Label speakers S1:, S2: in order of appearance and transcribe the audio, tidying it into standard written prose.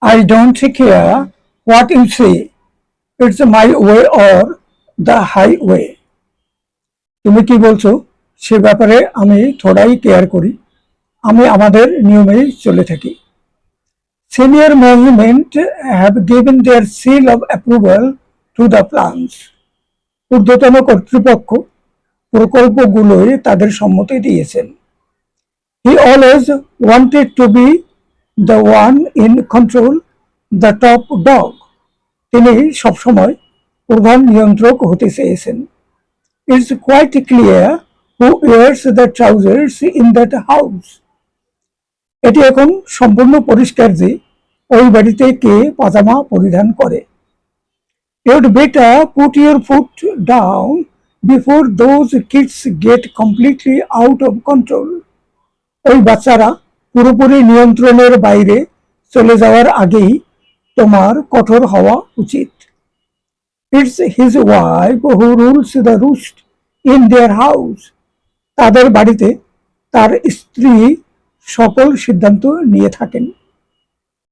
S1: I don't care what you say. It's my way or the highway. তুমি কি বলছো সে ব্যাপারে আমি থোড়াই কেয়ার করি, আমি আমাদের নিয়মেই চলে থাকি। Senior management have given their seal of approval to the plans. ঊর্ধ্বতন কর্তৃপক্ষ প্রকল্পগুলোয় তাদের সম্মতি দিয়েছেন। He always wanted to be the one in control, the top dog. তিনি সবসময় প্রধান নিয়ন্ত্রক হতে চেয়েছেন। It's quite clear who wears the trousers in that house. এটি এখন সম্পূর্ণ পরিষ্কার যে ওই বাড়িতে কে পাজামা পরিধান করে। You'd better put your foot down before those kids get completely out of control. ওই বাচ্চারা পুরোপুরি নিয়ন্ত্রণের বাইরে চলে যাওয়ার আগেই তোমার কঠোর হওয়া উচিত। It's his wife who rules the roost in their house. তাদের বাড়িতে তার স্ত্রী সকল সিদ্ধান্ত নিয়ে থাকেন।